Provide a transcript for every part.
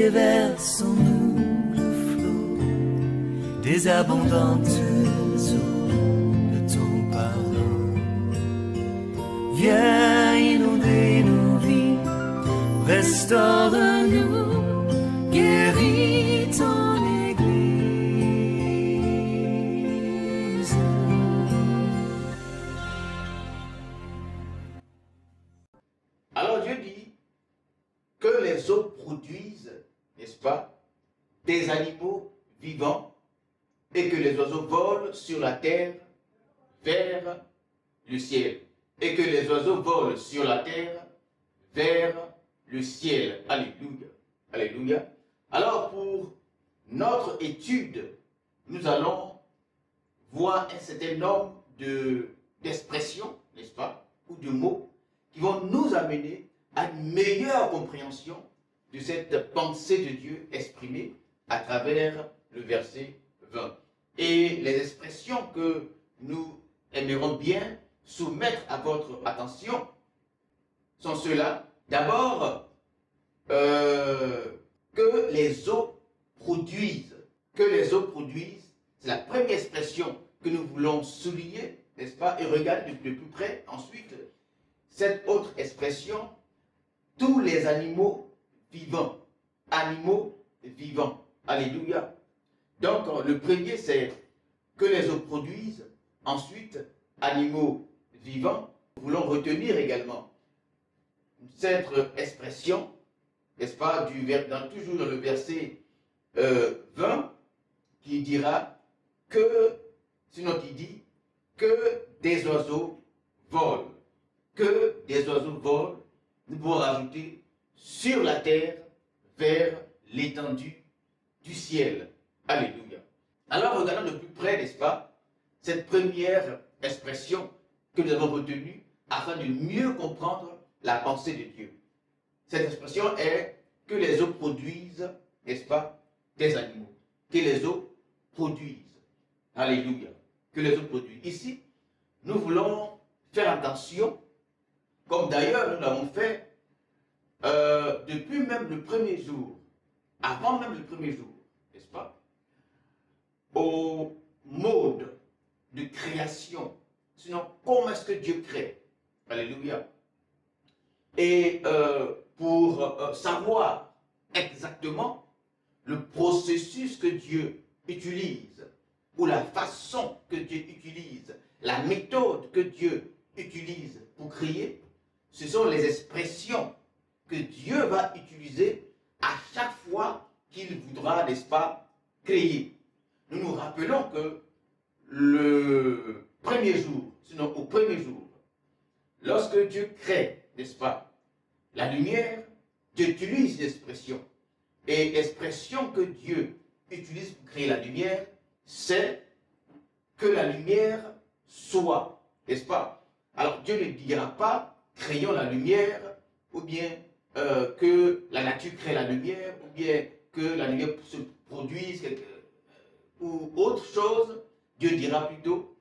déversons-nous le flot des abondantes eaux de ton pardon. Viens inonder nos vies, restaure-nous, guéris ton Église. Alors Dieu dit que les eaux produisent, n'est-ce pas, des animaux vivants et que les oiseaux volent sur la terre vers le ciel. Et que les oiseaux volent sur la terre vers le ciel. Alléluia. Alléluia. Alors pour notre étude, nous allons voir un certain nombre d'expressions, n'est-ce pas, ou de mots qui vont nous amener à une meilleure compréhension de cette pensée de Dieu exprimée à travers le verset 20. Et les expressions que nous aimerons bien soumettre à votre attention sont ceux-là. D'abord, que les eaux produisent. Que les eaux produisent, c'est la première expression que nous voulons souligner, n'est-ce pas? Et regardez de plus près ensuite cette autre expression, tous les animaux vivants. Animaux vivants. Alléluia. Donc, le premier, c'est que les eaux produisent. Ensuite, animaux vivants. Nous voulons retenir également cette expression, n'est-ce pas, toujours dans le verset 20, qui dira que, sinon qui dit, que des oiseaux volent. Que des oiseaux volent, nous pouvons rajouter sur la terre vers l'étendue du ciel. Alléluia. Alors regardons de plus près, n'est-ce pas, cette première expression que nous avons retenue afin de mieux comprendre la pensée de Dieu. Cette expression est que les eaux produisent, n'est-ce pas, des animaux. Que les eaux produisent. Alléluia. Que les eaux produisent. Ici, nous voulons faire attention, comme d'ailleurs nous l'avons fait depuis même le premier jour, avant même le premier jour, n'est-ce pas, au mode de création. Sinon, comment est-ce que Dieu crée? Alléluia. Et pour savoir exactement le processus que Dieu utilise, ou la façon que Dieu utilise, la méthode que Dieu utilise pour créer, ce sont les expressions que Dieu va utiliser à chaque fois qu'il voudra, n'est-ce pas, créer. Nous nous rappelons que le premier jour, sinon au premier jour, lorsque Dieu crée, n'est-ce pas, la lumière, Dieu utilise l'expression. Et l'expression que Dieu utilise pour créer la lumière, c'est que la lumière soit, n'est-ce pas? Alors Dieu ne dira pas, créons la lumière, ou bien que la nature crée la lumière, ou bien que la lumière se produise, ou autre chose. Dieu dira plutôt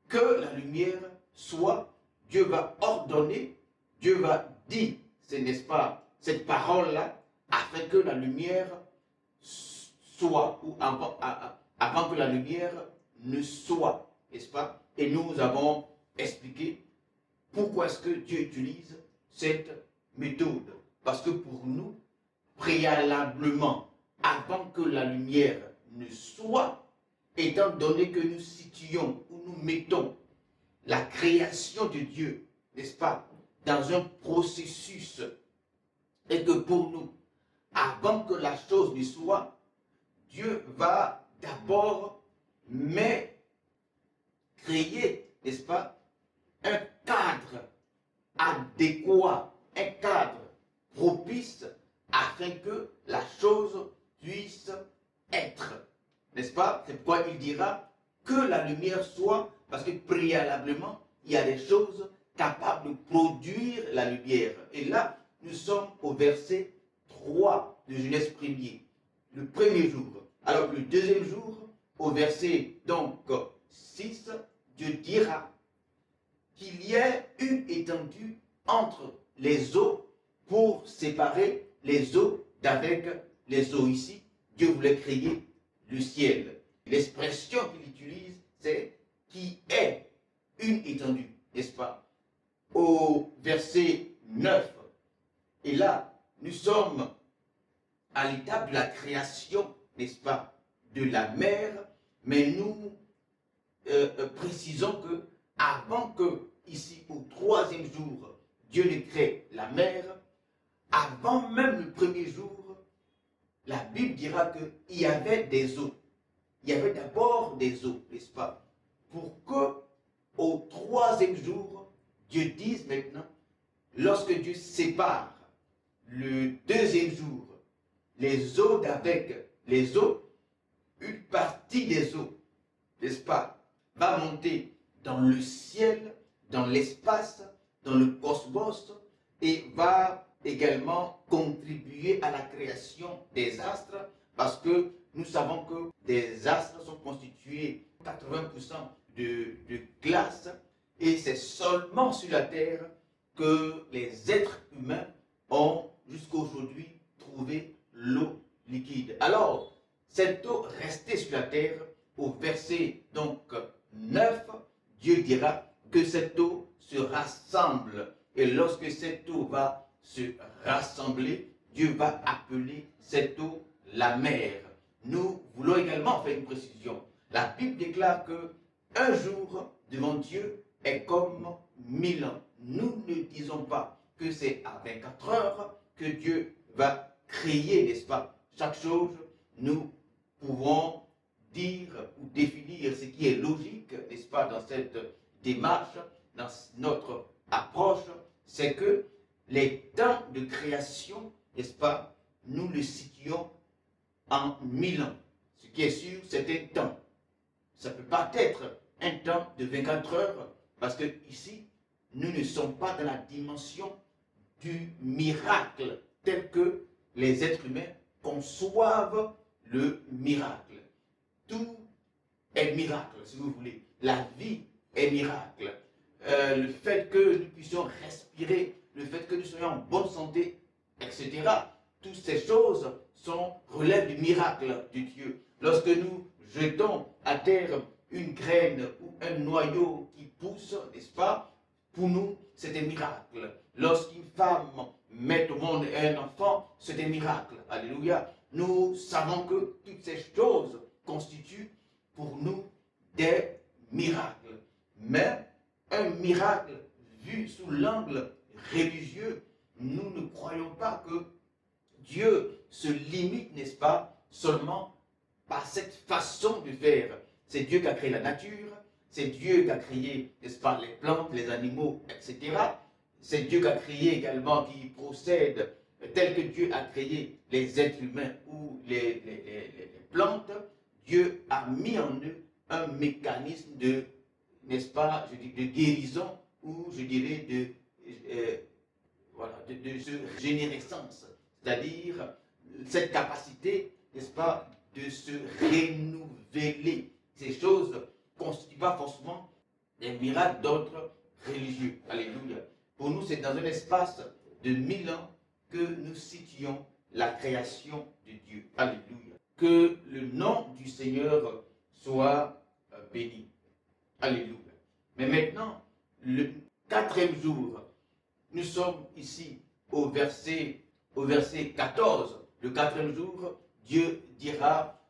que la lumière soit. Dieu va ordonner, Dieu va dire, n'est-ce pas, cette parole-là, afin que la lumière soit, ou avant que la lumière ne soit, n'est-ce pas? Et nous avons expliqué pourquoi est-ce que Dieu utilise cette méthode. Parce que pour nous, préalablement, avant que la lumière ne soit, étant donné que nous situons ou nous mettons la création de Dieu, n'est-ce pas, dans un processus, et que pour nous, avant que la chose ne soit, Dieu va d'abord créer, n'est-ce pas, un cadre adéquat, un cadre propice afin que la chose puisse être. N'est-ce pas? C'est pourquoi il dira que la lumière soit, parce que préalablement, il y a des choses capables de produire la lumière. Et là, nous sommes au verset 3 de Genèse 1er, le premier jour. Alors, le deuxième jour, au verset donc 6, Dieu dira qu'il y ait une étendue entre les eaux pour séparer les eaux d'avec les eaux ici, Dieu voulait créer le ciel. L'expression qu'il utilise, c'est qui est une étendue, n'est-ce pas? Au verset 9, et là, nous sommes à l'étape de la création, n'est-ce pas, de la mer, mais nous précisons que avant que, ici, au troisième jour, Dieu ne crée la mer, avant même le premier jour, la Bible dira qu'il y avait des eaux. Il y avait d'abord des eaux, n'est-ce pas? Pour que, au troisième jour, Dieu dise maintenant, lorsque Dieu sépare le deuxième jour, les eaux d'avec les eaux, une partie des eaux, n'est-ce pas, va monter dans le ciel, dans l'espace, dans le cosmos, et va également contribuer à la création des astres, parce que nous savons que des astres sont constitués 80% de glace, et c'est seulement sur la Terre que les êtres humains ont jusqu'à aujourd'hui trouvé l'eau liquide. Alors, cette eau restée sur la terre, au verset donc 9, Dieu dira que cette eau se rassemble. Et lorsque cette eau va se rassembler, Dieu va appeler cette eau la mer. Nous voulons également faire une précision. La Bible déclare que un jour devant Dieu est comme 1000 ans. Nous ne disons pas que c'est à 24 heures que Dieu va créer, n'est-ce pas, chaque chose. Nous pouvons dire ou définir ce qui est logique, n'est-ce pas, dans cette démarche, dans notre approche, c'est que les temps de création, n'est-ce pas, nous le situons en 1000 ans. Ce qui est sûr, c'est un temps. Ça ne peut pas être un temps de 24 heures, parce que ici, nous ne sommes pas dans la dimension du miracle, tel que les êtres humains conçoivent le miracle. Tout est miracle, si vous voulez. La vie est miracle. Le fait que nous puissions respirer, le fait que nous soyons en bonne santé, etc. Toutes ces choses relèvent du miracle de Dieu. Lorsque nous jetons à terre une graine ou un noyau qui pousse, n'est-ce pas, pour nous, c'est un miracle. Lorsqu'une femme met au monde un enfant, c'est un miracle. Alléluia. Nous savons que toutes ces choses constituent pour nous des miracles. Mais un miracle vu sous l'angle religieux, nous ne croyons pas que Dieu se limite, n'est-ce pas, seulement par cette façon de faire. C'est Dieu qui a créé la nature, c'est Dieu qui a créé, n'est-ce pas, les plantes, les animaux, etc. C'est Dieu qui a créé également, qui procède tel que Dieu a créé les êtres humains ou les plantes. Dieu a mis en eux un mécanisme de, n'est-ce pas, je dis, de guérison ou je dirais de régénérescence. C'est-à-dire cette capacité, n'est-ce pas, de se renouveler. Ces choses ne constituent pas forcément des miracles d'ordre religieux. Alléluia. Pour nous, c'est dans un espace de 1000 ans que nous situons la création de Dieu. Alléluia. Que le nom du Seigneur soit béni. Alléluia. Mais maintenant, le 4e jour, nous sommes ici au verset 14. Le 4e jour, Dieu dira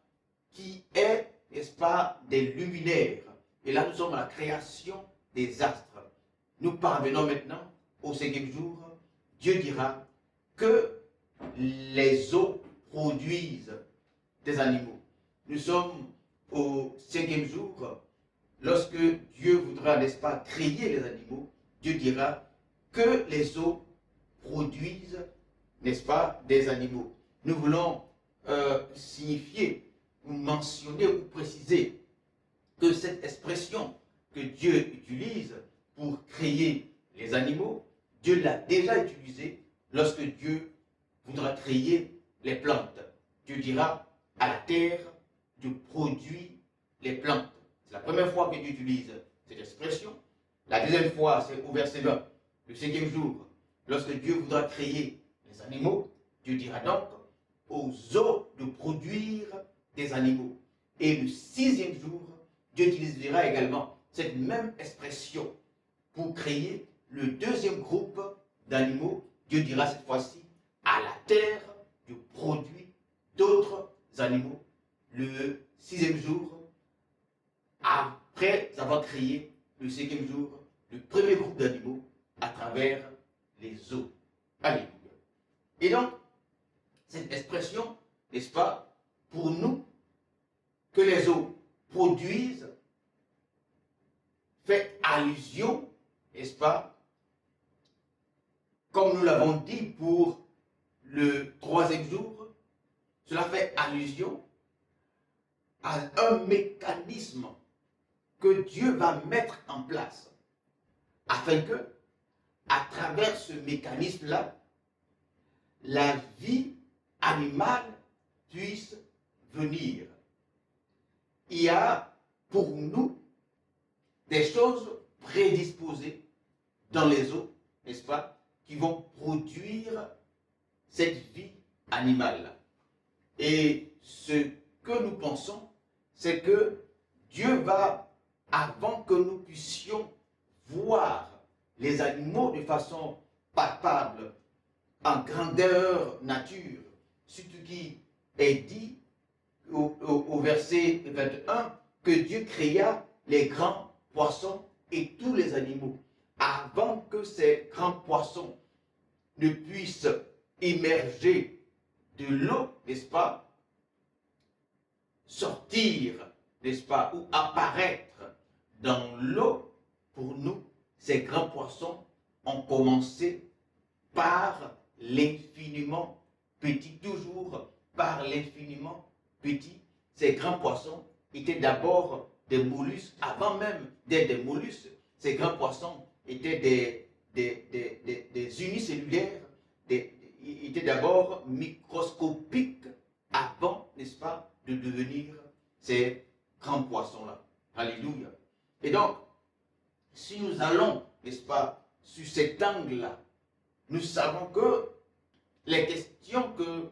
qui est, n'est-ce pas, des luminaires. Et là, nous sommes à la création des astres. Nous parvenons maintenant au 5e jour. Dieu dira que les eaux produisent des animaux. Nous sommes au 5e jour. Lorsque Dieu voudra, n'est-ce pas, créer les animaux, Dieu dira que les eaux produisent, n'est-ce pas, des animaux. Nous voulons signifier ou mentionner ou préciser que cette expression que Dieu utilise pour créer les animaux, Dieu l'a déjà utilisée lorsque Dieu voudra créer les plantes. Dieu dira à la terre de produire les plantes. C'est la première fois que Dieu utilise cette expression. La deuxième fois, c'est au verset 20, le 5e jour, lorsque Dieu voudra créer les animaux. Dieu dira donc aux eaux de produire des animaux. Et le 6e jour, Dieu utilisera également cette même expression pour créer le 2e groupe d'animaux. Dieu dira cette fois-ci à la terre de produire d'autres animaux. Le 6e jour, après avoir créé le 5e jour, le premier groupe d'animaux à travers les eaux. Alléluia. Et donc, cette expression, n'est-ce pas, pour nous, que les eaux produisent, fait allusion, n'est-ce pas, comme nous l'avons dit pour le 3e jour, cela fait allusion à un mécanisme que Dieu va mettre en place afin que, à travers ce mécanisme-là, la vie animale puisse venir. Il y a pour nous des choses prédisposées dans les eaux, n'est-ce pas, qui vont produire cette vie animale. Et ce que nous pensons, c'est que Dieu va, avant que nous puissions voir les animaux de façon palpable, en grandeur nature, ce qui est dit au verset 21, que Dieu créa les grands poissons et tous les animaux. Avant que ces grands poissons ne puissent émerger de l'eau, n'est-ce pas, sortir, n'est-ce pas, ou apparaître dans l'eau, pour nous, ces grands poissons ont commencé par l'infiniment petit, toujours par l'infiniment petit. Ces grands poissons étaient d'abord des mollusques, avant même d'être des mollusques. Ces grands poissons étaient des unicellulaires, ils étaient d'abord microscopiques avant, n'est-ce pas, de devenir ces grands poissons-là. Alléluia. Et donc, si nous allons, n'est-ce pas, sur cet angle-là, nous savons que les questions que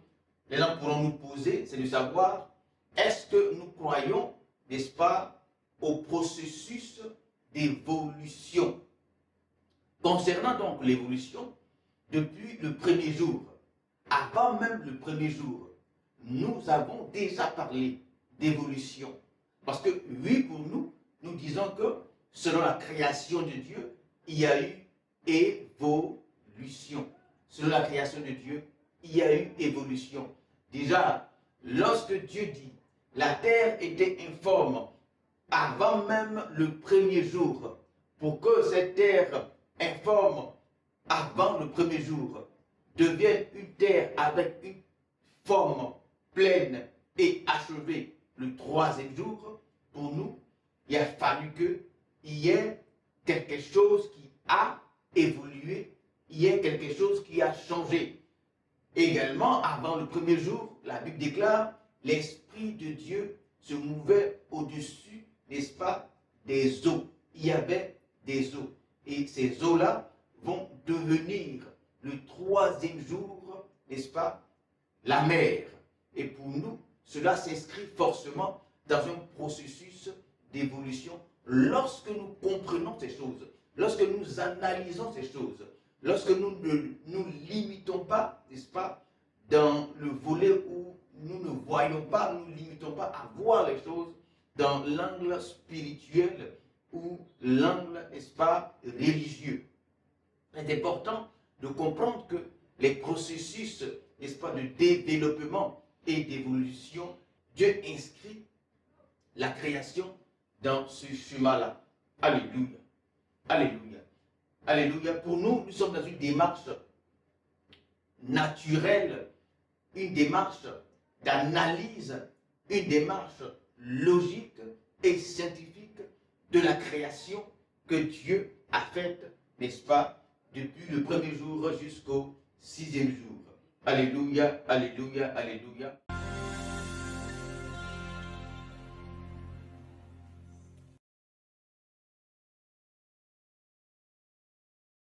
les gens pourront nous poser, c'est de savoir, est-ce que nous croyons, n'est-ce pas, au processus d'évolution? Concernant donc l'évolution, depuis le premier jour, avant même le premier jour, nous avons déjà parlé d'évolution. Parce que oui, pour nous, nous disons que selon la création de Dieu, il y a eu évolution. Selon la création de Dieu, il y a eu évolution. Déjà, lorsque Dieu dit, la terre était informe avant même le premier jour, pour que cette terre informe avant le premier jour devienne une terre avec une forme pleine et achevée le troisième jour, pour nous, il a fallu qu'il y ait quelque chose qui a évolué, il y ait quelque chose qui a changé. Également, avant le premier jour, la Bible déclare, l'Esprit de Dieu se mouvait au-dessus, n'est-ce pas, des eaux. Il y avait des eaux. Et ces eaux-là vont devenir le troisième jour, n'est-ce pas, la mer. Et pour nous, cela s'inscrit forcément dans un processus d'évolution lorsque nous comprenons ces choses, lorsque nous analysons ces choses, lorsque nous ne nous limitons pas, n'est-ce pas, dans le volet où nous ne voyons pas, nous ne nous limitons pas à voir les choses dans l'angle spirituel ou l'angle, n'est-ce pas, religieux. C'est important de comprendre que les processus, n'est-ce pas, de développement et d'évolution, Dieu inscrit la création dans ce chemin-là. Alléluia. Alléluia. Alléluia. Pour nous, nous sommes dans une démarche naturelle, une démarche d'analyse, une démarche logique et scientifique de la création que Dieu a faite, n'est-ce pas, depuis le premier jour jusqu'au 6e jour. Alléluia, alléluia, alléluia.